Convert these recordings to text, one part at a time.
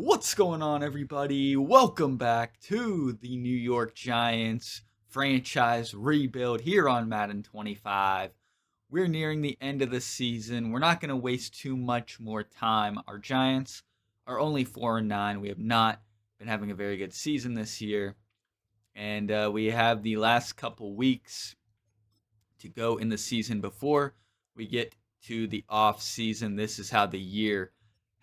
What's going on, everybody? Welcome back to the New York Giants franchise rebuild here on Madden 25. We're nearing the end of the season. We're not going to waste too much more time. Our Giants are only 4-9. We have not been having a very good season this year. And we have the last couple weeks to go in the season before we get to the off season. This is how the year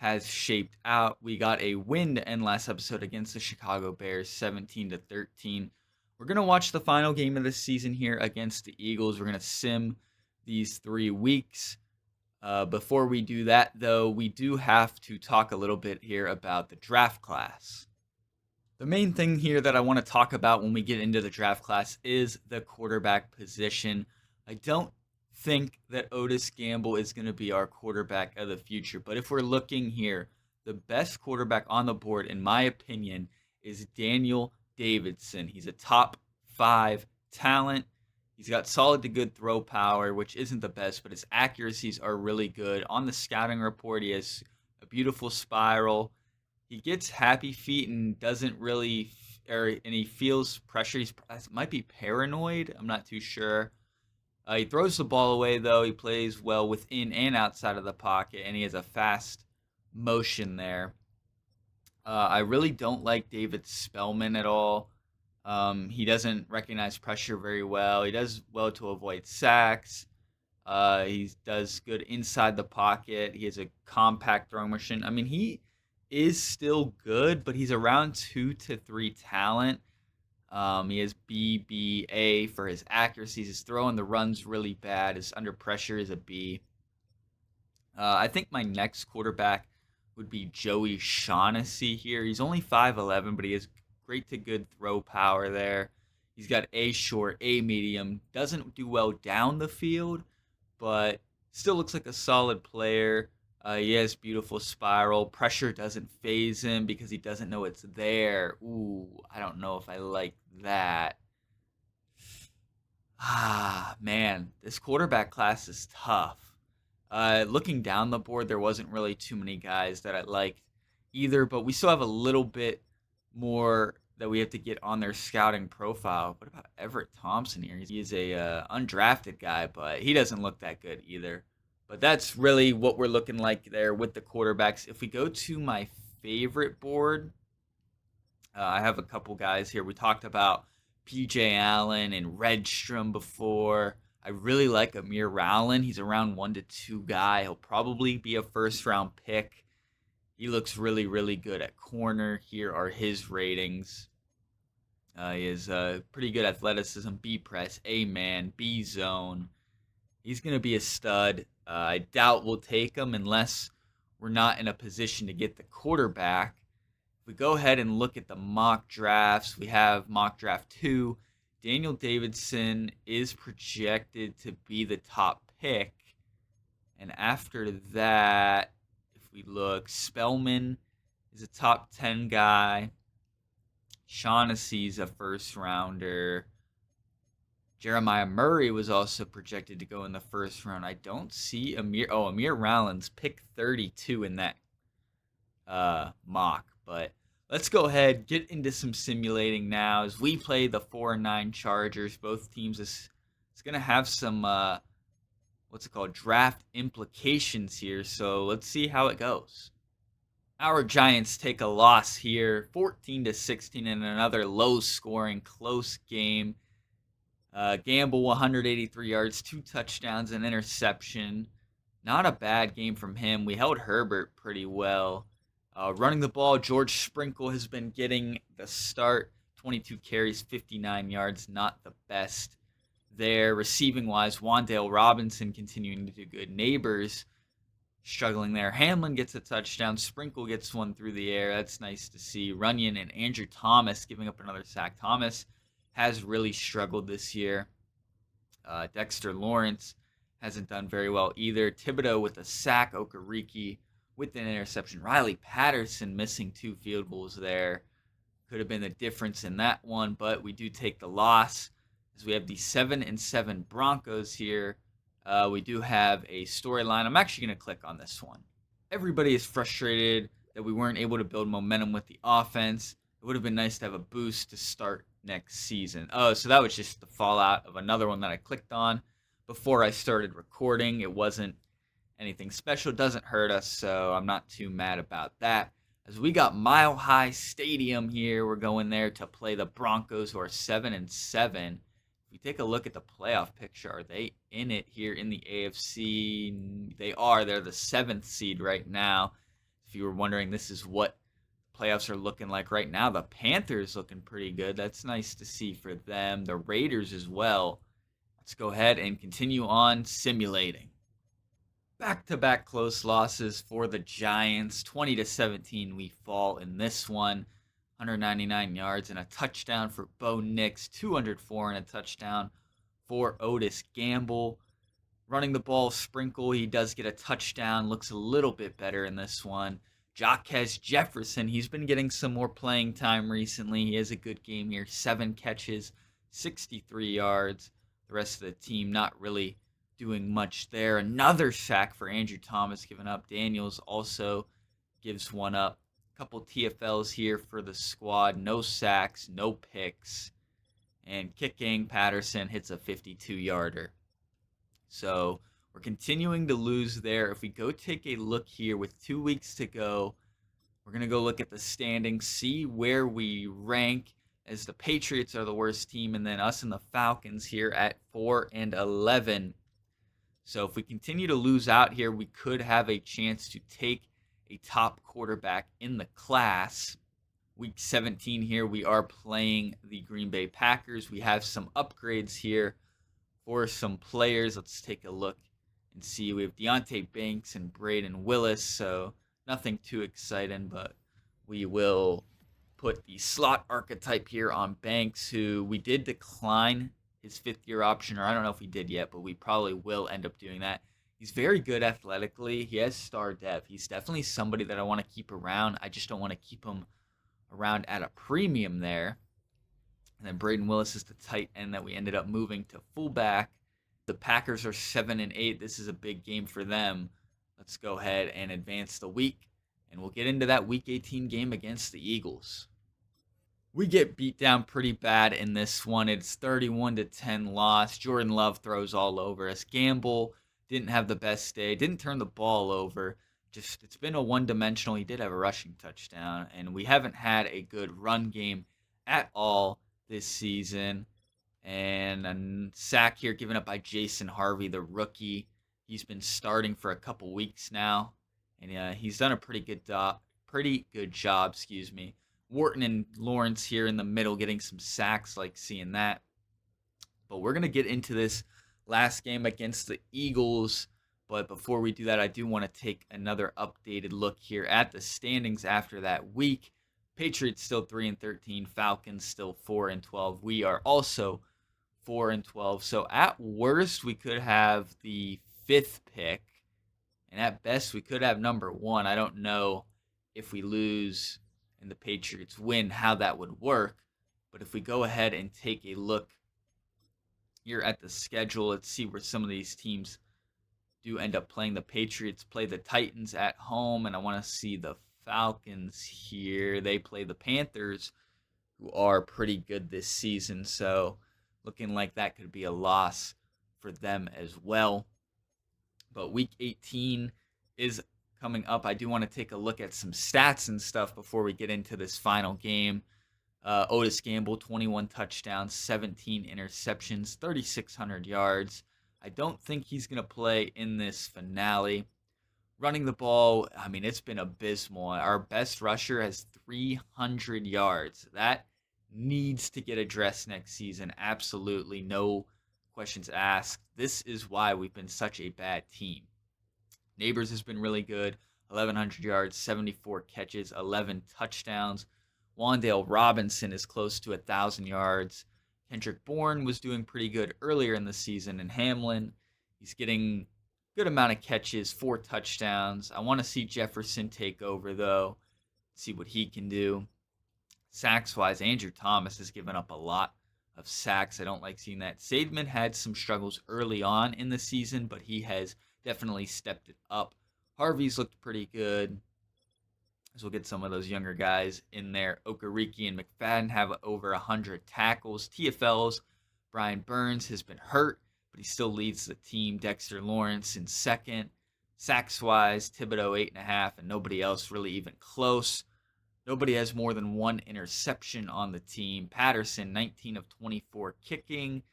has shaped out. We got a win to end last episode against the Chicago Bears, 17-13. We're going to watch the final game of the season here against the Eagles. We're going to sim these 3 weeks. Before we do that, though, we do have to talk a little bit here about the draft class. The main thing here that I want to talk about when we get into the draft class is the quarterback position. I don't think that Otis Gamble is going to be our quarterback of the future. But if we're looking here, the best quarterback on the board, in my opinion, is Daniel Davidson. He's a top 5 talent. He's got solid to good throw power, which isn't the best, but his accuracies are really good. On the scouting report, he has a beautiful spiral. He gets happy feet and doesn't really, and he feels pressure. He might be paranoid. I'm not too sure. He throws the ball away, though. He plays well within and outside of the pocket, and he has a fast motion there. I really don't like David Spellman at all. He doesn't recognize pressure very well. He does well to avoid sacks. He does good inside the pocket. He has a compact throwing motion. I mean, he is still good, but he's around 2 to 3 talent. He has BBA for his accuracies. His throw on the run's really bad. His under pressure is a B. I think my next quarterback would be Joey Shaughnessy here. He's only 5'11", but he has great to good throw power there. He's got A short, A medium. Doesn't do well down the field, but still looks like a solid player. He has beautiful spiral. Pressure doesn't phase him because he doesn't know it's there. Ooh, I don't know if I like that. Man, this quarterback class is tough. Looking down the board, there wasn't really too many guys that I liked either, but we still have a little bit more that we have to get on their scouting profile. What about Everett Thompson here? He is a undrafted guy, but he doesn't look that good either. But that's really what we're looking like there with the quarterbacks. If we go to my favorite board, I have a couple guys here. We talked about P.J. Allen and Redstrom before. I really like Amir Rowland. He's a round 1 to 2 guy. He'll probably be a first-round pick. He looks really, really good at corner. Here are his ratings. He has pretty good athleticism, B-press, A-man, B-zone. He's going to be a stud. I doubt we'll take him unless we're not in a position to get the quarterback. If we go ahead and look at the mock drafts, we have mock draft 2. Daniel Davidson is projected to be the top pick. And after that, if we look, Spellman is a top 10 guy. Shaughnessy's a first rounder. Jeremiah Murray was also projected to go in the first round. I don't see Amir Rowland's pick 32 in that mock. But let's go ahead, get into some simulating now as we play the 4-9 Chargers. Both teams is going to have some, draft implications here. So let's see how it goes. Our Giants take a loss here, 14-16 in another low-scoring, close game. Gamble, 183 yards, 2 touchdowns, an interception. Not a bad game from him. We held Herbert pretty well. Running the ball, George Sprinkle has been getting the start. 22 carries, 59 yards. Not the best there. Receiving-wise, Wan'Dale Robinson continuing to do good. Neighbors struggling there. Hamlin gets a touchdown. Sprinkle gets one through the air. That's nice to see. Runyon and Andrew Thomas giving up another sack. Thomas has really struggled this year. Dexter Lawrence hasn't done very well either. Thibodeau with a sack. Okereke with an interception. Riley Patterson missing 2 field goals there. Could have been the difference in that one, but we do take the loss as we have the 7-7 Broncos here. We do have a storyline. I'm actually going to click on this one. Everybody is frustrated that we weren't able to build momentum with the offense. It would have been nice to have a boost to start next season. Oh, so that was just the fallout of another one that I clicked on before I started recording. It wasn't anything special. It doesn't hurt us, so I'm not too mad about that. As we got Mile High Stadium here, we're going there to play the Broncos, who are 7-7. If we take a look at the playoff picture, are they in it here in the AFC? They are. They're the 7th seed right now. If you were wondering, this is what playoffs are looking like right now. The Panthers looking pretty good. That's nice to see for them. The Raiders as well. Let's go ahead and continue on simulating. Back-to-back close losses for the Giants. 20-17 we fall in this one. 199 yards and a touchdown for Bo Nix. 204 and a touchdown for Otis Gamble. Running the ball, Sprinkle, he does get a touchdown. Looks a little bit better in this one. Jacquez Jefferson, he's been getting some more playing time recently. He has a good game here. 7 catches, 63 yards. The rest of the team not really doing much there. Another sack for Andrew Thomas given up. Daniels also gives one up. A couple TFLs here for the squad. No sacks, no picks. And kicking, Patterson hits a 52-yarder. So we're continuing to lose there. If we go take a look here with 2 weeks to go, we're going to go look at the standings, see where we rank, as the Patriots are the worst team, and then us and the Falcons here at 4-11. So if we continue to lose out here, we could have a chance to take a top quarterback in the class. Week 17 here, we are playing the Green Bay Packers. We have some upgrades here for some players. Let's take a look and see. We have Deontay Banks and Braden Willis, so nothing too exciting, but we will put the slot archetype here on Banks, who we did decline his 5th-year option, or I don't know if we did yet, but we probably will end up doing that. He's very good athletically. He has star depth. He's definitely somebody that I want to keep around. I just don't want to keep him around at a premium there. And then Braden Willis is the tight end that we ended up moving to fullback. The Packers are 7-8. This is a big game for them. Let's go ahead and advance the week, and we'll get into that Week 18 game against the Eagles. We get beat down pretty bad in this one. It's 31-10 loss. Jordan Love throws all over us. Gamble didn't have the best day. Didn't turn the ball over. Just, it's been a one-dimensional. He did have a rushing touchdown, and we haven't had a good run game at all this season. And a sack here given up by Jason Harvey, the rookie. He's been starting for a couple weeks now, and he's done a pretty good job. Wharton and Lawrence here in the middle getting some sacks, like seeing that. But we're going to get into this last game against the Eagles. But before we do that, I do want to take another updated look here at the standings after that week. Patriots still 3-13, Falcons still 4-12. We are also 4-12. So at worst, we could have the 5th pick, and at best, we could have number 1. I don't know if we lose and the Patriots win, how that would work. But if we go ahead and take a look here at the schedule, let's see where some of these teams do end up playing. The Patriots play the Titans at home, and I want to see the Falcons here. They play the Panthers, who are pretty good this season. So looking like that could be a loss for them as well. But Week 18 is coming up. I do want to take a look at some stats and stuff before we get into this final game. Otis Gamble, 21 touchdowns, 17 interceptions, 3,600 yards. I don't think he's going to play in this finale. Running the ball, I mean, it's been abysmal. Our best rusher has 300 yards. That needs to get addressed next season. Absolutely no questions asked. This is why we've been such a bad team. Neighbors has been really good. 1,100 yards, 74 catches, 11 touchdowns. Wan'Dale Robinson is close to 1,000 yards. Kendrick Bourne was doing pretty good earlier in the season. And Hamlin, he's getting good amount of catches, 4 touchdowns. I want to see Jefferson take over, though, see what he can do. Sacks-wise, Andrew Thomas has given up a lot of sacks. I don't like seeing that. Sademan had some struggles early on in the season, but he has definitely stepped it up. Harvey's looked pretty good. as we'll get some of those younger guys in there. Okereke and McFadden have over 100 tackles. TFL's Brian Burns has been hurt, but he still leads the team. Dexter Lawrence in second. Sacks-wise, Thibodeau 8.5, and nobody else really even close. Nobody has more than one interception on the team. Patterson, 19 of 24 kicking.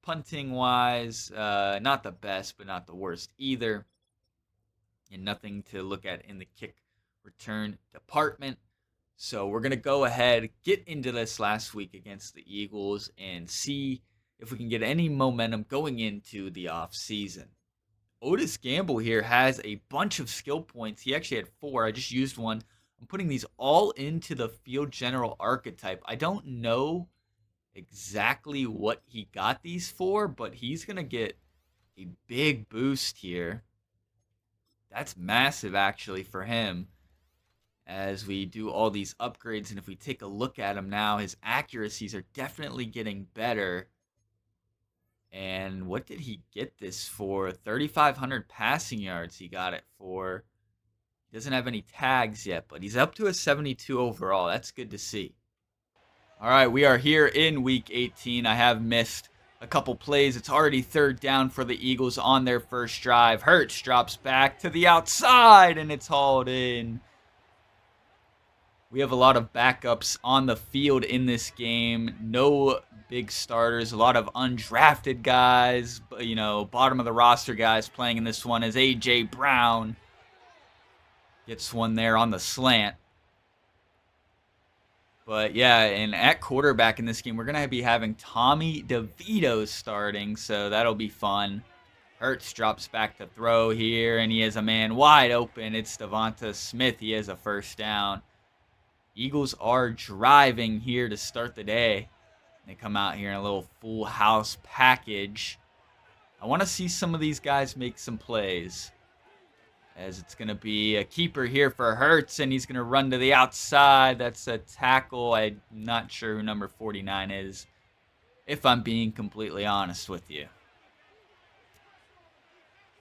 Punting-wise, not the best, but not the worst either. And nothing to look at in the kick return department. So we're going to go ahead, get into this last week against the Eagles, and see if we can get any momentum going into the offseason. Otis Gamble here has a bunch of skill points. He actually had 4. I just used one. I'm putting these all into the field general archetype. I don't know exactly what he got these for, but he's going to get a big boost here. That's massive, actually, for him as we do all these upgrades. And if we take a look at him now, his accuracies are definitely getting better. And what did he get this for? 3,500 passing yards he got it for. He doesn't have any tags yet, but he's up to a 72 overall. That's good to see. All right, we are here in Week 18. I have missed a couple plays. It's already 3rd down for the Eagles on their first drive. Hurts drops back to the outside, and it's hauled in. We have a lot of backups on the field in this game. No big starters. A lot of undrafted guys. You know, bottom of the roster guys playing in this one as A.J. Brown gets one there on the slant. But yeah, and at quarterback in this game, we're going to be having Tommy DeVito starting, so that'll be fun. Hurts drops back to throw here, and he has a man wide open. It's Devonta Smith. He has a first down. Eagles are driving here to start the day. They come out here in a little full house package. I want to see some of these guys make some plays, as it's going to be a keeper here for Hurts, and he's going to run to the outside. That's a tackle. I'm not sure who number 49 is, if I'm being completely honest with you.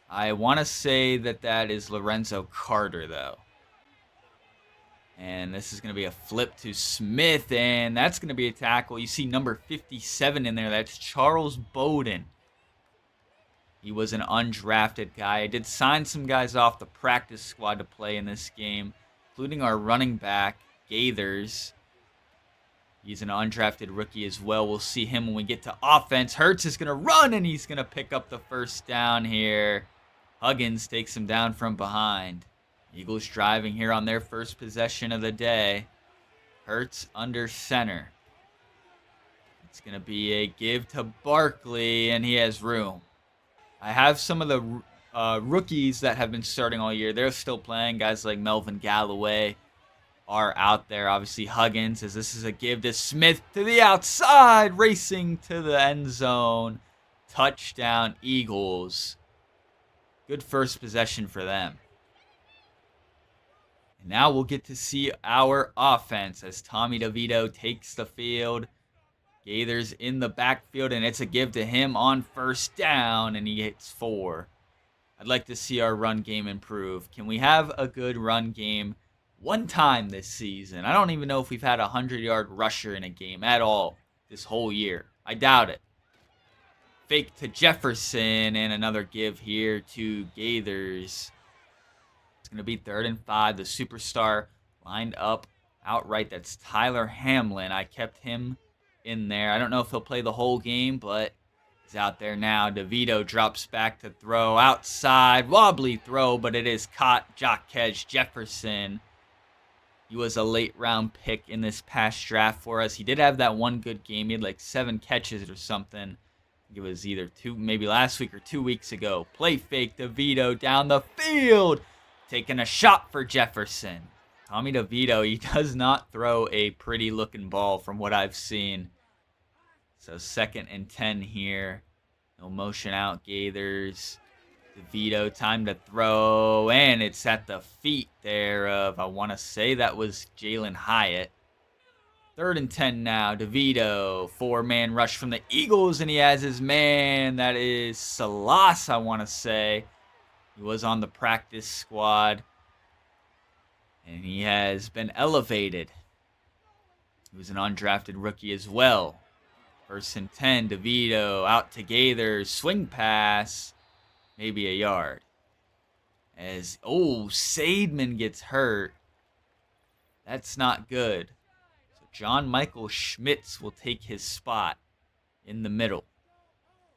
I want to say that is Lorenzo Carter, though. And this is going to be a flip to Smith, and that's going to be a tackle. You see number 57 in there. That's Charles Bowden. He was an undrafted guy. I did sign some guys off the practice squad to play in this game, including our running back, Gaithers. He's an undrafted rookie as well. We'll see him when we get to offense. Hurts is going to run, and he's going to pick up the first down here. Huggins takes him down from behind. Eagles driving here on their first possession of the day. Hurts under center. It's going to be a give to Barkley, and he has room. I have some of the rookies that have been starting all year. They're still playing. Guys like Melvin Galloway are out there. Obviously, Huggins, as this is a give to Smith to the outside, racing to the end zone. Touchdown, Eagles. Good first possession for them. And now we'll get to see our offense as Tommy DeVito takes the field. Gaithers in the backfield, and it's a give to him on first down, and he hits 4. I'd like to see our run game improve. Can we have a good run game one time this season? I don't even know if we've had a 100-yard rusher in a game at all this whole year. I doubt it. Fake to Jefferson, and another give here to Gaithers. It's going to be 3rd and 5. The superstar lined up outright. That's Tyler Hamlin. I kept him in there. I don't know if he'll play the whole game, but he's out there now. DeVito drops back to throw outside. Wobbly throw, but it is caught. Jacquez Jefferson. He was a late round pick in this past draft for us. He did have that one good game. He had like 7 catches or something. It was either maybe last week or 2 weeks ago. Play fake. DeVito down the field. Taking a shot for Jefferson. Tommy DeVito, he does not throw a pretty looking ball from what I've seen. So 2nd and 10 here. No motion out, Gaithers. DeVito, time to throw. And it's at the feet there of, I want to say that was Jalen Hyatt. 3rd and 10 now. DeVito, 4-man rush from the Eagles, and he has his man. That is Salas, I want to say. He was on the practice squad. And he has been elevated. He was an undrafted rookie as well. 1st and 10, DeVito out to Gaithers, swing pass, maybe a yard. Sademan gets hurt. That's not good. So John Michael Schmitz will take his spot in the middle.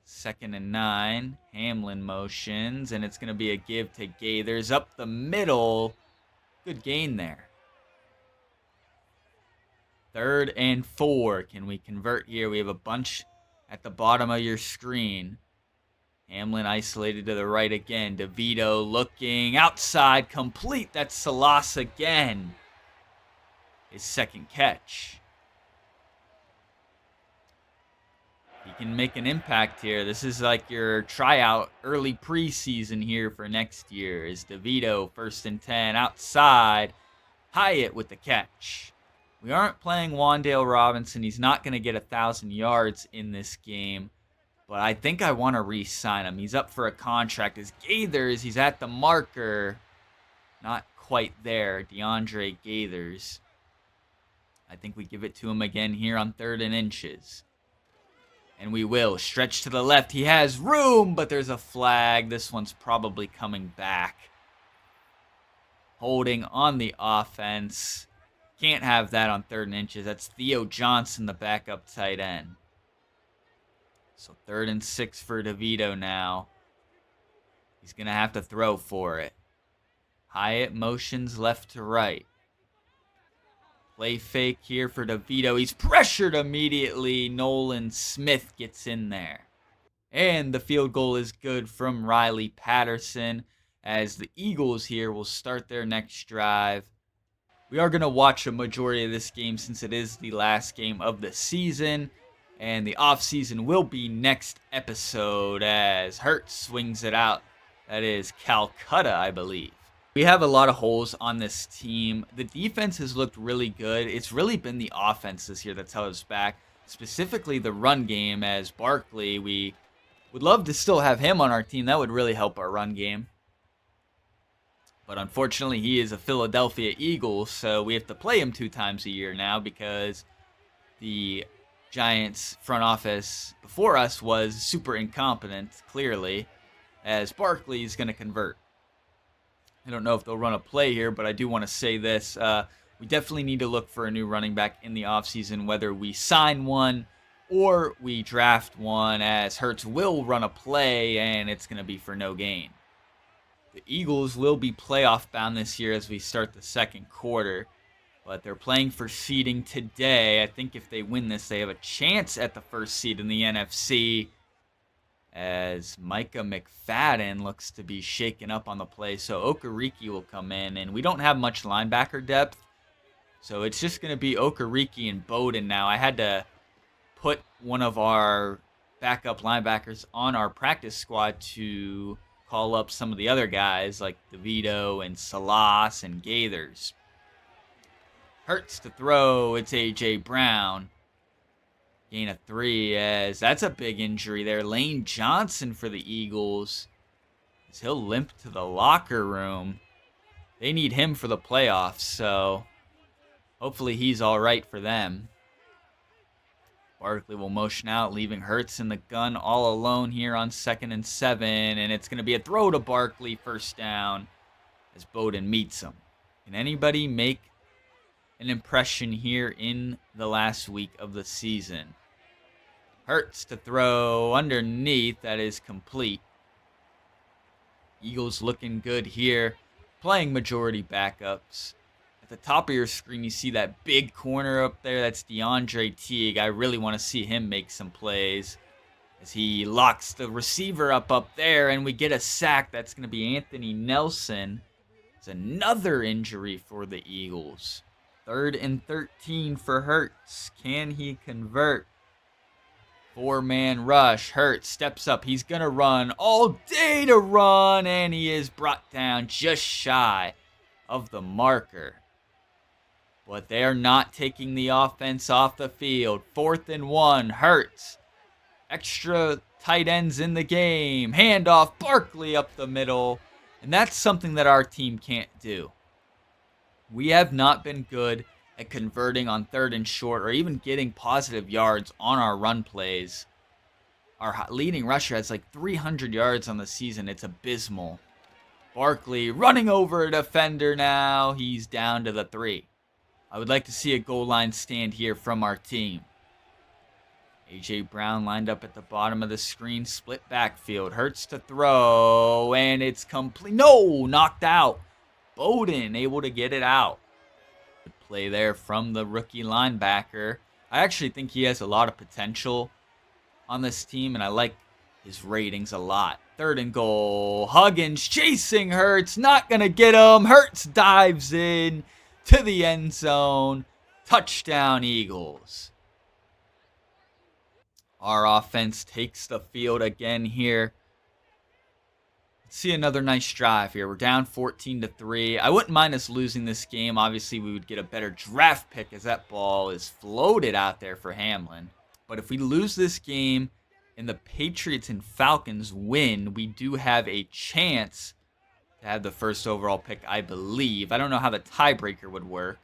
2nd and 9, Hamlin motions, and it's going to be a give to Gaithers up the middle. Good gain there. 3rd and 4. Can we convert here? We have a bunch at the bottom of your screen. Hamlin isolated to the right again. DeVito looking outside, complete. That's Salas again. His 2nd catch. He can make an impact here. This is like your tryout early preseason here for next year. Is DeVito 1st and 10 outside. Hyatt with the catch. We aren't playing Wan'Dale Robinson. He's not going to get 1,000 yards in this game. But I think I want to re-sign him. He's up for a contract. As Gaithers, he's at the marker. Not quite there. DeAndre Gaithers. I think we give it to him again here on 3rd and inches. And we will. Stretch to the left. He has room, but there's a flag. This one's probably coming back. Holding on the offense. Can't have that on 3rd and inches. That's Theo Johnson, the backup tight end. So 3rd and 6 for DeVito now. He's going to have to throw for it. Hyatt motions left to right. Play fake here for DeVito. He's pressured immediately. Nolan Smith gets in there. And the field goal is good from Riley Patterson, as the Eagles here will start their next drive. We are going to watch a majority of this game since it is the last game of the season. And the offseason will be next episode as Hurts swings it out. That is Calcutta, I believe. We have a lot of holes on this team. The defense has looked really good. It's really been the offense this year that's held us back. Specifically the run game, as Barkley, we would love to still have him on our team. That would really help our run game. But unfortunately, he is a Philadelphia Eagle, so we have to play him 2 times a year now because the Giants front office before us was super incompetent, clearly, as Barkley is going to convert. I don't know if they'll run a play here, but I do want to say this. We definitely need to look for a new running back in the offseason, whether we sign one or we draft one, as Hurts will run a play, and it's going to be for no gain. The Eagles will be playoff bound this year as we start the 2nd quarter, but they're playing for seeding today. I think if they win this, they have a chance at the 1st seed in the NFC, as Micah McFadden looks to be shaken up on the play. So Okereke will come in, and we don't have much linebacker depth, so it's just going to be Okereke and Bowden now. I had to put one of our backup linebackers on our practice squad to call up some of the other guys like DeVito and Salas and Gaithers. Hurts to throw. It's A.J. Brown. Gain of 3, as that's a big injury there. Lane Johnson for the Eagles, as he'll limp to the locker room. They need him for the playoffs, so hopefully he's all right for them. Barkley will motion out, leaving Hurts in the gun all alone here on 2nd and 7, and it's going to be a throw to Barkley, 1st down, as Bowden meets him. Can anybody make an impression here in the last week of the season? Hurts to throw underneath. That is complete. Eagles looking good here. Playing majority backups. At the top of your screen, you see that big corner up there. That's DeAndre Teague. I really want to see him make some plays, as he locks the receiver up there, and we get a sack. That's going to be Anthony Nelson. It's another injury for the Eagles. 3rd and 13 for Hurts. Can he convert? 4-man rush. Hurts steps up. He's going to run all day to run, and he is brought down just shy of the marker. But they're not taking the offense off the field. 4th and 1. Hurts. Extra tight ends in the game. Handoff. Barkley up the middle. And that's something that our team can't do. We have not been good at converting on 3rd and short or even getting positive yards on our run plays. Our leading rusher has like 300 yards on the season. It's abysmal. Barkley running over a defender now. He's down to the 3. I would like to see a goal line stand here from our team. A.J. Brown lined up at the bottom of the screen. Split backfield. Hurts to throw. And it's complete. No! Knocked out. Bowden able to get it out. Good play there from the rookie linebacker. I actually think he has a lot of potential on this team, and I like his ratings a lot. 3rd and goal. Huggins chasing Hurts. Not going to get him. Hurts dives in to the end zone. Touchdown, Eagles. Our offense takes the field again here. Let's see another nice drive here. We're down 14-3. I wouldn't mind us losing this game. Obviously, we would get a better draft pick as that ball is floated out there for Hamlin. But if we lose this game and the Patriots and Falcons win, we do have a chance to have the 1st overall pick, I believe. I don't know how the tiebreaker would work.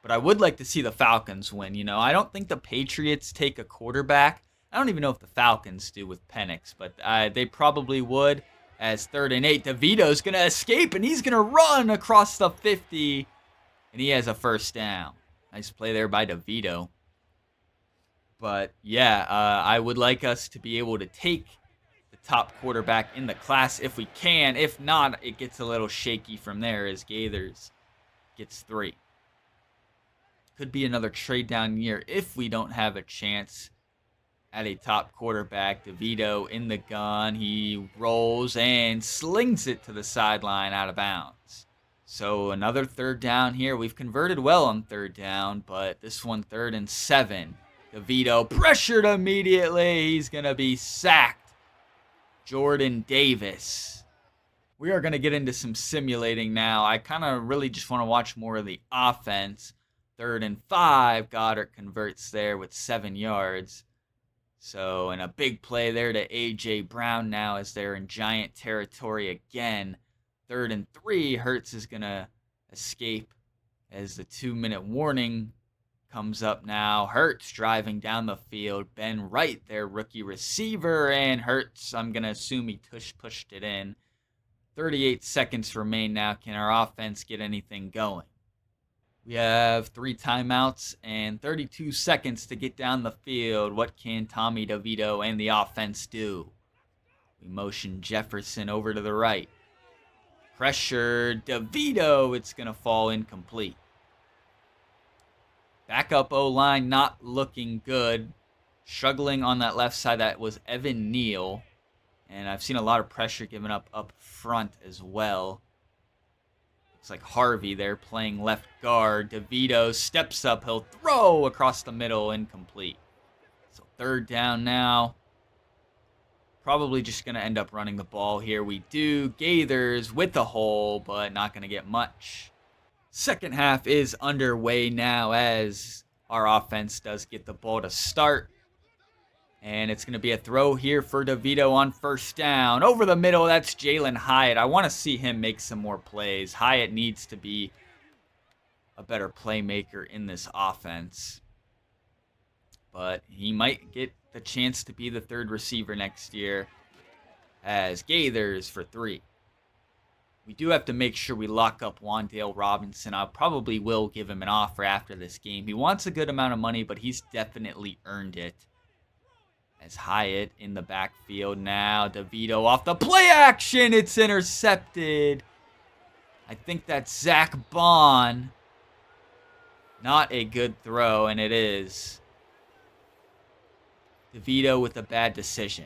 But I would like to see the Falcons win. You know, I don't think the Patriots take a quarterback. I don't even know if the Falcons do with Penix, but they probably would. As 3rd and 8, DeVito's going to escape, and he's going to run across the 50, and he has a 1st down. Nice play there by DeVito. But, yeah, I would like us to be able to take the top quarterback in the class if we can. If not, it gets a little shaky from there as Gaithers gets 3. Could be another trade down year if we don't have a chance at a top quarterback. DeVito in the gun. He rolls and slings it to the sideline out of bounds. So another 3rd down here. We've converted well on 3rd down, but this one 3rd and 7. DeVito pressured immediately. He's going to be sacked. Jordan Davis. We are going to get into some simulating now. I kind of really just want to watch more of the offense. 3rd and 5. Goddard converts there with 7 yards. So, and a big play there to A.J. Brown now as they're in Giant territory again. 3rd and 3. Hurts is going to escape as the 2-minute warning comes up now. Hurts driving down the field. Ben Wright, their rookie receiver, and Hurts, I'm going to assume he pushed it in. 38 seconds remain now. Can our offense get anything going? We have 3 timeouts and 32 seconds to get down the field. What can Tommy DeVito and the offense do? We motion Jefferson over to the right. Pressure, DeVito. It's going to fall incomplete. Backup O-line not looking good. Struggling on that left side. That was Evan Neal. And I've seen a lot of pressure given up front as well. Looks like Harvey there playing left guard. DeVito steps up. He'll throw across the middle. Incomplete. So 3rd down now. Probably just going to end up running the ball here. We do. Gaithers with a hole, but not going to get much. Second half is underway now as our offense does get the ball to start. And it's going to be a throw here for DeVito on 1st down. Over the middle, that's Jalen Hyatt. I want to see him make some more plays. Hyatt needs to be a better playmaker in this offense. But he might get the chance to be the 3rd receiver next year as Gaithers for 3. We do have to make sure we lock up Wan'Dale Robinson. I probably will give him an offer after this game. He wants a good amount of money, but he's definitely earned it. As Hyatt in the backfield now. DeVito off the play action. It's intercepted. I think that's Zach Bond. Not a good throw, and it is. DeVito with a bad decision.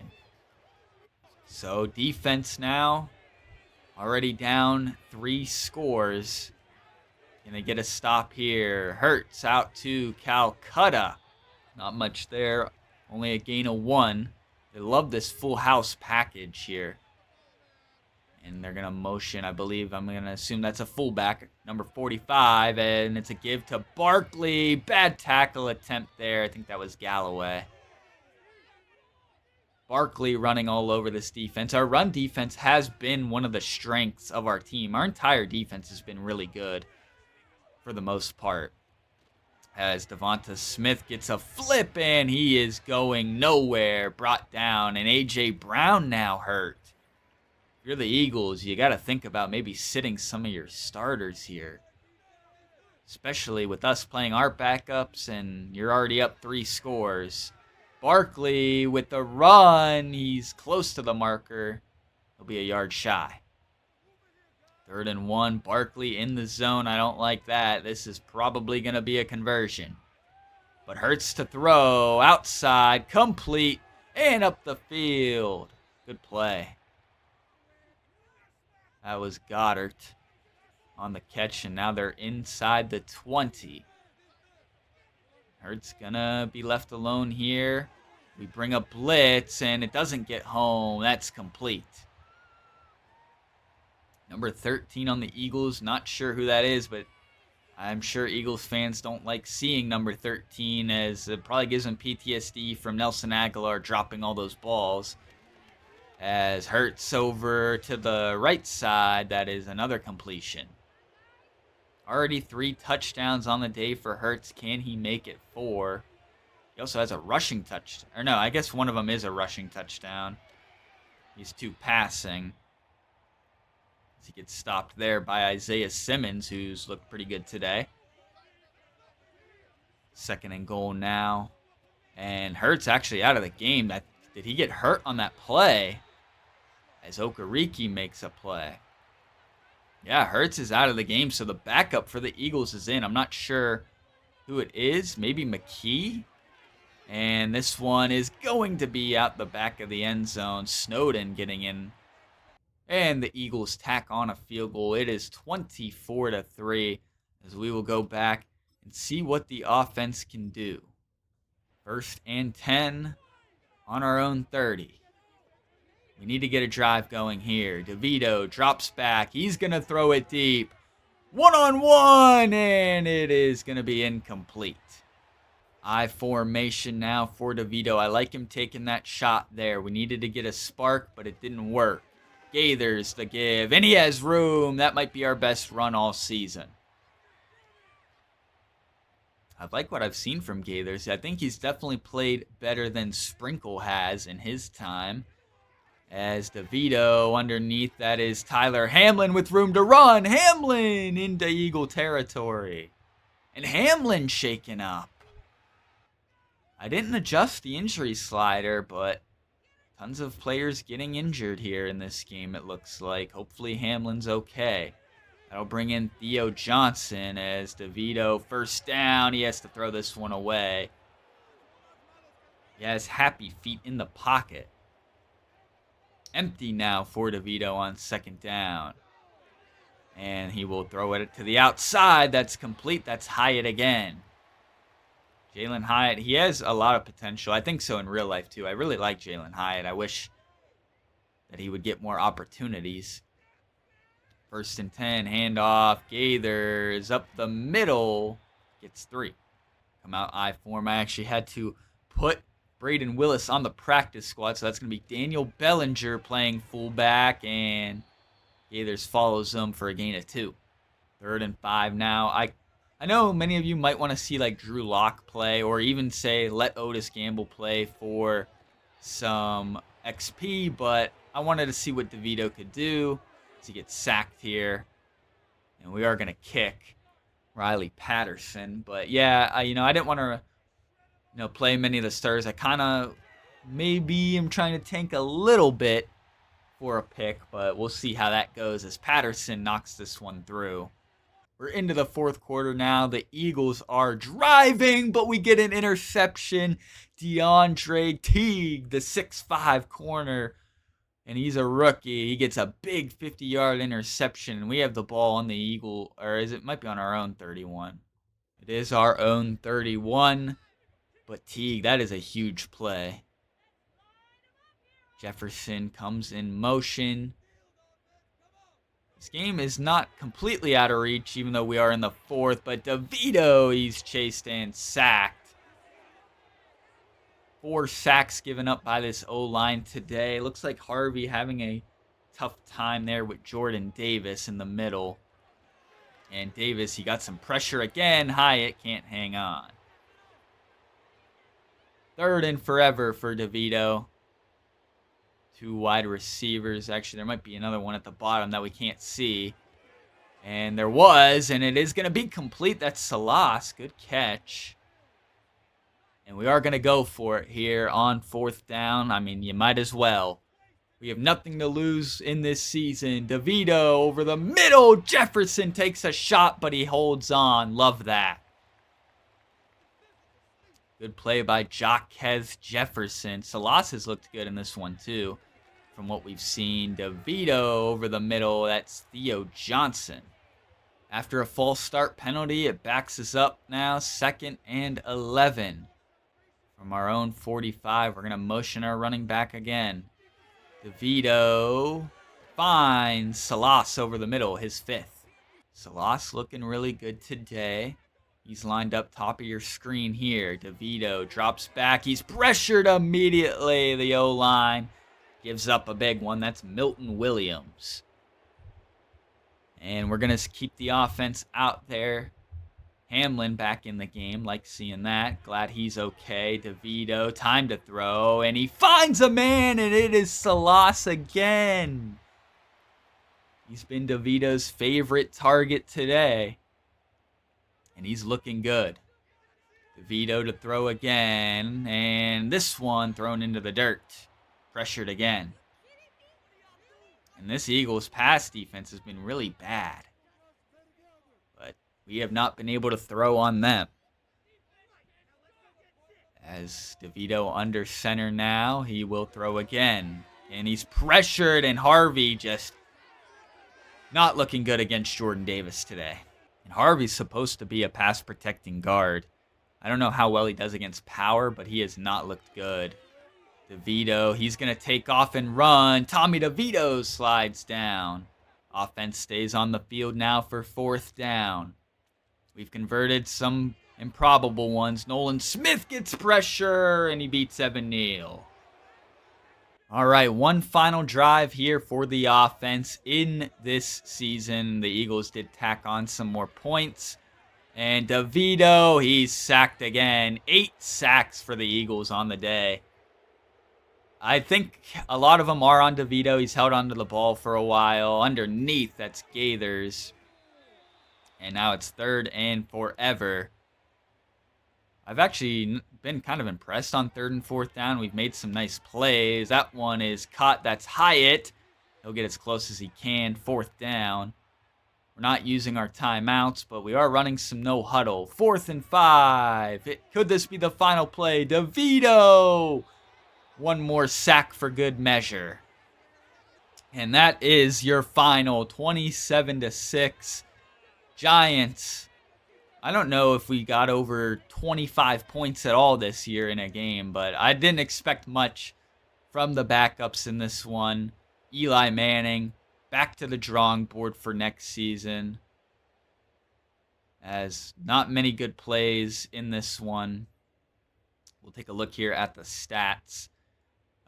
So defense now. Already down 3 scores. Gonna get a stop here. Hurts out to Calcutta. Not much there. Only a gain of 1. They love this full house package here. And they're going to motion, I believe. I'm going to assume that's a fullback, number 45. And it's a give to Barkley. Bad tackle attempt there. I think that was Galloway. Barkley running all over this defense. Our run defense has been one of the strengths of our team. Our entire defense has been really good. for the most part. As Devonta Smith gets a flip and he is going nowhere, brought down, and A.J. Brown now hurt. If you're the Eagles, you got to think about maybe sitting some of your starters here. Especially with us playing our backups and you're already up 3 scores. Barkley with the run. He's close to the marker. He'll be a yard shy. 3rd and 1. Barkley in the zone. I don't like that. This is probably going to be a conversion. But Hurts to throw. Outside. Complete. And up the field. Good play. That was Goddard on the catch, and now they're inside the 20. Hurts gonna be left alone here. We bring up blitz, and it doesn't get home. That's complete. Number 13 on the Eagles. Not sure who that is, but I'm sure Eagles fans don't like seeing number 13, as it probably gives them PTSD from Nelson Aguilar dropping all those balls. As Hurts over to the right side, that is another completion. Already 3 touchdowns on the day for Hurts. Can he make it 4? He also has a rushing touchdown. Or no, I guess one of them is a rushing touchdown. He's 2 passing. As he gets stopped there by Isaiah Simmons, who's looked pretty good today. 2nd and goal now. And Hurts actually out of the game. Did he get hurt on that play? As Okereke makes a play. Yeah, Hurts is out of the game, so the backup for the Eagles is in. I'm not sure who it is. Maybe McKee? And this one is going to be out the back of the end zone. Snowden getting in. And the Eagles tack on a field goal. It is 24-3 as we will go back and see what the offense can do. 1st and 10 on our own 30. We need to get a drive going here. DeVito drops back. He's going to throw it deep. 1-on-1, and it is going to be incomplete. I formation now for DeVito. I like him taking that shot there. We needed to get a spark, but it didn't work. Gaithers the give, and he has room. That might be our best run all season. I like what I've seen from Gaithers. I think he's definitely played better than Sprinkle has in his time. As DeVito underneath, that is Tyler Hamlin with room to run. Hamlin into Eagle territory. And Hamlin shaken up. I didn't adjust the injury slider, but tons of players getting injured here in this game, it looks like. Hopefully Hamlin's okay. That'll bring in Theo Johnson as DeVito 1st down. He has to throw this one away. He has Happy Feet in the pocket. Empty now for DeVito on 2nd down. And he will throw it to the outside. That's complete. That's Hyatt again. Jalen Hyatt, he has a lot of potential. I think so in real life, too. I really like Jalen Hyatt. I wish that he would get more opportunities. 1st and 10, handoff. Gaithers up the middle. Gets 3. Come out I form. I actually had to put Braden Willis on the practice squad, so that's going to be Daniel Bellinger playing fullback, and Gaithers follows him for a gain of 2. 3rd and 5 now. I know many of you might want to see like Drew Lock play, or even say let Otis Gamble play for some XP, but I wanted to see what DeVito could do as he gets sacked here. And we are going to kick Riley Patterson. But yeah, I didn't want to play many of the stars. I kind of maybe am trying to tank a little bit for a pick, but we'll see how that goes as Patterson knocks this one through. We're into the 4th quarter now. The Eagles are driving, but we get an interception. DeAndre Teague, the 6'5 corner, and he's a rookie. He gets a big 50-yard interception, and we have the ball on the Eagle, or it might be on our own 31. It is our own 31. But Teague, that is a huge play. Jefferson comes in motion. This game is not completely out of reach, even though we are in the 4th. But DeVito, he's chased and sacked. 4 sacks given up by this O-line today. Looks like Harvey having a tough time there with Jordan Davis in the middle. And Davis, he got some pressure again. Hyatt can't hang on. 3rd and forever for DeVito. 2 wide receivers. Actually, there might be another one at the bottom that we can't see. And there was, and it is going to be complete. That's Salas. Good catch. And we are going to go for it here on 4th down. I mean, you might as well. We have nothing to lose in this season. DeVito over the middle. Jefferson takes a shot, but he holds on. Love that. Good play by Jaquez Jefferson. Salas has looked good in this one, too, from what we've seen. DeVito over the middle. That's Theo Johnson. After a false start penalty, it backs us up now. 2nd and 11. From our own 45, we're going to motion our running back again. DeVito finds Salas over the middle, his 5th. Salas looking really good today. He's lined up top of your screen here. DeVito drops back. He's pressured immediately. The O-line gives up a big one. That's Milton Williams. And we're going to keep the offense out there. Hamlin back in the game. Like seeing that. Glad he's okay. DeVito, time to throw. And he finds a man, and it is Salas again. He's been DeVito's favorite target today. And he's looking good. DeVito to throw again. And this one thrown into the dirt. Pressured again. And this Eagles pass defense has been really bad. But we have not been able to throw on them. As DeVito under center now, he will throw again. And he's pressured, and Harvey just not looking good against Jordan Davis today. And Harvey's supposed to be a pass protecting guard. I don't know how well he does against power, but he has not looked good. DeVito, he's going to take off and run. Tommy DeVito slides down. Offense stays on the field now for 4th down. We've converted some improbable ones. Nolan Smith gets pressure, and he beats Evan Neal. All right, one final drive here for the offense in this season. The Eagles did tack on some more points. And DeVito, he's sacked again. 8 sacks for the Eagles on the day. I think a lot of them are on DeVito. He's held onto the ball for a while. Underneath, that's Gaithers. And now it's 3rd and forever. I've actually been kind of impressed on 3rd and 4th down. We've made some nice plays. That one is caught. That's Hyatt. He'll get as close as he can. 4th down. We're not using our timeouts, but we are running some no huddle. 4th and 5. Could this be the final play? DeVito! One more sack for good measure. And that is your final 27-6. Giants. I don't know if we got over 25 points at all this year in a game, but I didn't expect much from the backups in this one. Eli Manning back to the drawing board for next season. As not many good plays in this one. We'll take a look here at the stats.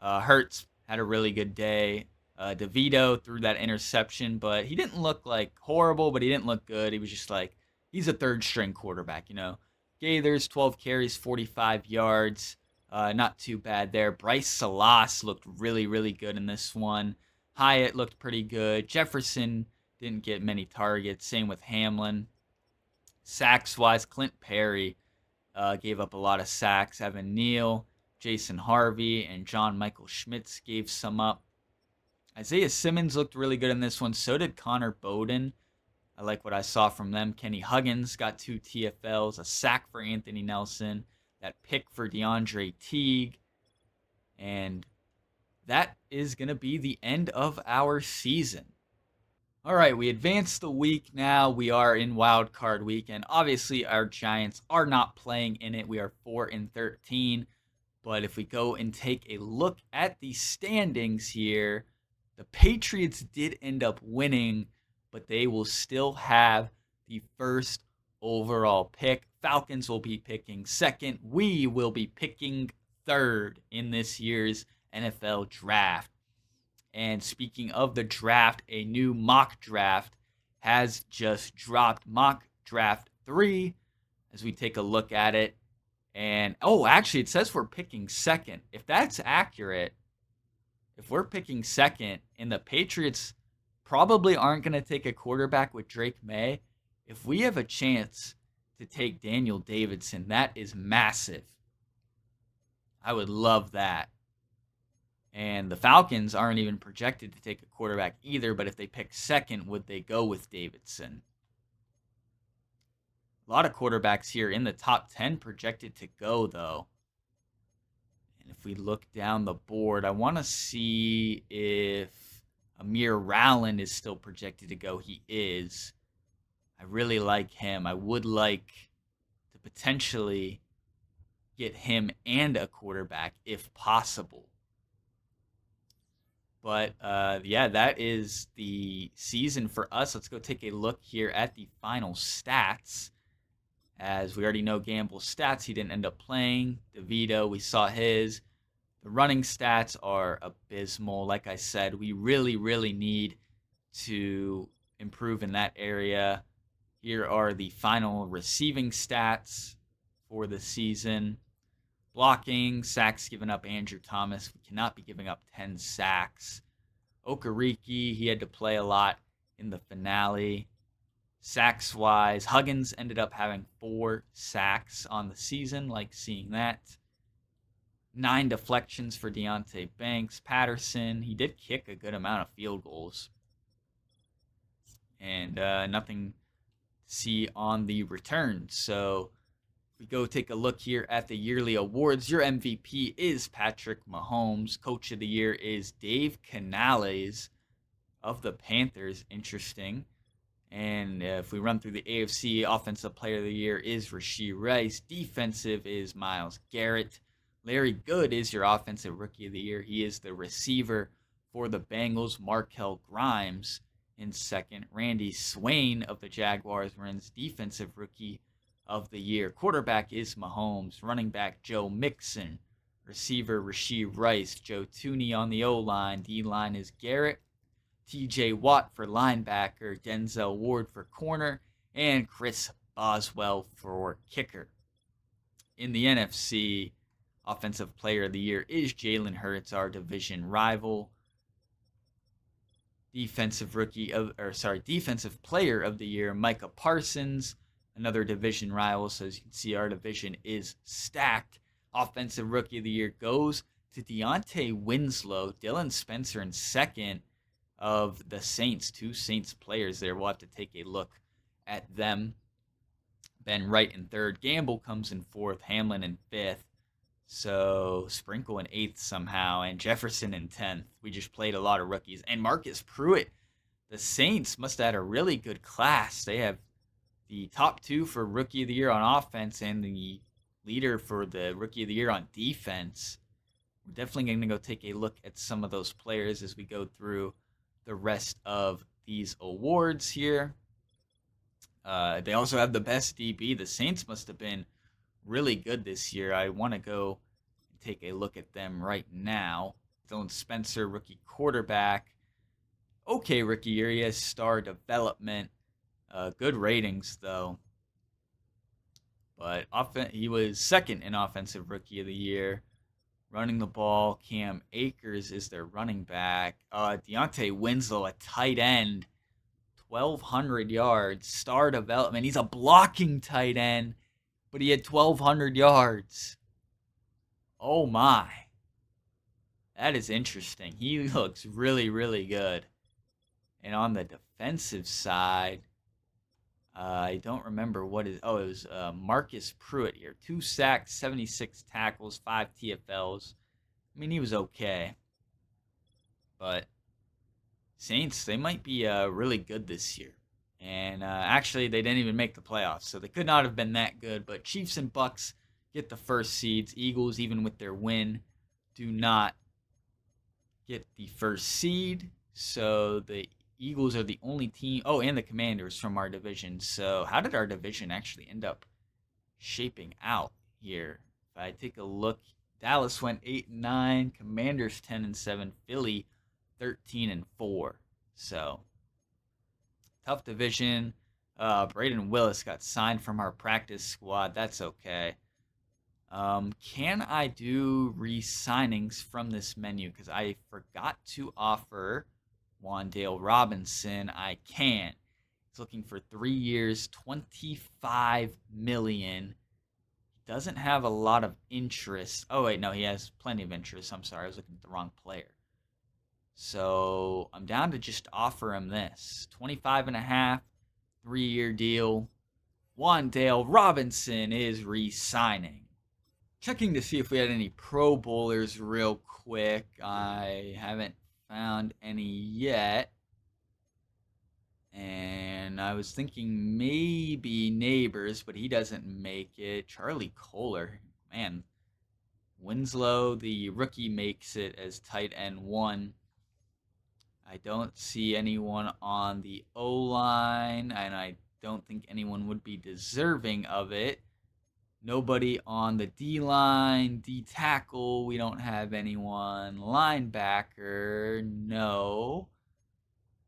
Hurts had a really good day. DeVito threw that interception, but he didn't look like horrible, but he didn't look good. He was just like, he's a 3rd-string quarterback, you know. Gaithers, 12 carries, 45 yards. Not too bad there. Bryce Salas looked really, really good in this one. Hyatt looked pretty good. Jefferson didn't get many targets. Same with Hamlin. Sacks-wise, Clint Perry gave up a lot of sacks. Evan Neal, Jason Harvey, and John Michael Schmitz gave some up. Isaiah Simmons looked really good in this one. So did Connor Bowden. I like what I saw from them. Kenny Huggins got 2 TFLs, a sack for Anthony Nelson, that pick for DeAndre Teague. And that is going to be the end of our season. All right, we advanced the week now. We are in Wild Card Week, and obviously our Giants are not playing in it. We are 4-13. But if we go and take a look at the standings here, the Patriots did end up winning, but they will still have the 1st overall pick. Falcons will be picking 2nd. We will be picking 3rd in this year's NFL draft. And speaking of the draft, a new mock draft has just dropped mock draft 3 as we take a look at it. And, oh, actually, it says we're picking second. If that's accurate, if we're picking second and the Patriots probably aren't going to take a quarterback with Drake May, if we have a chance to take Daniel Davidson, that is massive. I would love that. And the Falcons aren't even projected to take a quarterback either, but if they pick second, would they go with Davidson? A lot of quarterbacks here in the top 10 projected to go, though. And if we look down the board, I want to see if Amir Rowland is still projected to go. He is. I really like him. I would like to potentially get him and a quarterback if possible. But, yeah, that is the season for us. Let's go take a look here at the final stats. As we already know Gamble's stats, he didn't end up playing. DeVito, we saw his. The running stats are abysmal. Like I said, we really, really need to improve in that area. Here are the final receiving stats for the season. Blocking, sacks given up, Andrew Thomas. We cannot be giving up 10 sacks. Okereke, he had to play a lot in the finale. Sacks-wise, Huggins ended up having 4 sacks on the season. Like seeing that. 9 deflections for Deonte Banks. Patterson, he did kick a good amount of field goals. And nothing to see on the return. So we go take a look here at the yearly awards. Your MVP is Patrick Mahomes. Coach of the year is Dave Canales of the Panthers. Interesting. And if we run through the AFC, Offensive Player of the Year is Rashee Rice. Defensive is Myles Garrett. Larry Good is your Offensive Rookie of the Year. He is the receiver for the Bengals. Markel Grimes in second. Randy Swain of the Jaguars wins Defensive Rookie of the Year. Quarterback is Mahomes. Running back Joe Mixon. Receiver Rashee Rice. Joe Tooney on the O-line. D-line is Garrett. TJ Watt for linebacker, Denzel Ward for corner, and Chris Boswell for kicker. In the NFC, Offensive Player of the Year is Jalen Hurts, our division rival. Defensive Player of the Year, Micah Parsons, another division rival. So as you can see, our division is stacked. Offensive Rookie of the Year goes to Deontay Winslow, Dylan Spencer in second of the Saints. 2 Saints players there. We'll have to take a look at them. Ben Wright in third. Gamble comes in fourth. Hamlin in fifth. So Sprinkle in eighth somehow. And Jefferson in 10th. We just played a lot of rookies. And Marcus Pruitt. The Saints must have had a really good class. They have the top 2 for Rookie of the Year on offense and the leader for the Rookie of the Year on defense. We're definitely going to go take a look at some of those players as we go through the rest of these awards here. They also have the best DB. The Saints must have been really good this year. I want to go and take a look at them right now. Dylan Spencer, rookie quarterback. Okay, rookie year. He has star development. Good ratings, though. But he was second in Offensive Rookie of the Year. Running the ball, Cam Akers is their running back. Deontay Winslow, a tight end, 1,200 yards. Star development. He's a blocking tight end, but he had 1,200 yards. Oh, my. That is interesting. He looks really, really good. And on the defensive side, I don't remember what is. Oh, it was Marcus Pruitt here. 2 sacks, 76 tackles, 5 TFLs. I mean, he was okay. But Saints, they might be really good this year. And actually, they didn't even make the playoffs, so they could not have been that good. But Chiefs and Bucks get the first seeds. Eagles, even with their win, do not get the first seed. So the Eagles are the only team. Oh, and the Commanders from our division. So how did our division actually end up shaping out here? If I take a look, Dallas went 8-9, Commanders 10-7, Philly 13-4. So Tough division. Braden Willis got signed from our practice squad. That's okay. Can I do re-signings from this menu? Because I forgot to offer Wandale Robinson. I can. He's looking for 3 years, $25 million. He doesn't have a lot of interest. Oh wait, no, he has plenty of interest. I'm sorry, I was looking at the wrong player. So I'm down to just offer him this 25 and a half, 3-year deal. Wandale Robinson is re-signing. Checking to see if we had any Pro Bowlers real quick. I haven't found any yet. And I was thinking maybe Neighbors, but he doesn't make it. Charlie Kohler, man. Winslow, the rookie, makes it as tight end 1. I don't see anyone on the O-line, and I don't think anyone would be deserving of it. Nobody on the D-line, D-tackle, we don't have anyone. Linebacker, no.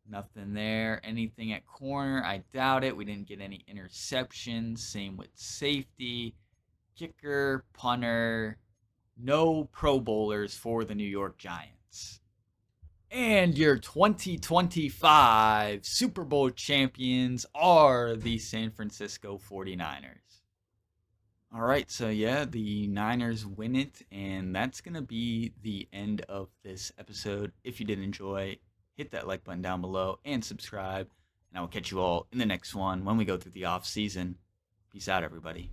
Nothing there. Anything at corner, I doubt it. We didn't get any interceptions. Same with safety. Kicker, punter, no Pro Bowlers for the New York Giants. And your 2025 Super Bowl champions are the San Francisco 49ers. All right, so yeah, the Niners win it, and that's going to be the end of this episode. If you did enjoy, hit that like button down below and subscribe, and I will catch you all in the next one when we go through the off season. Peace out, everybody.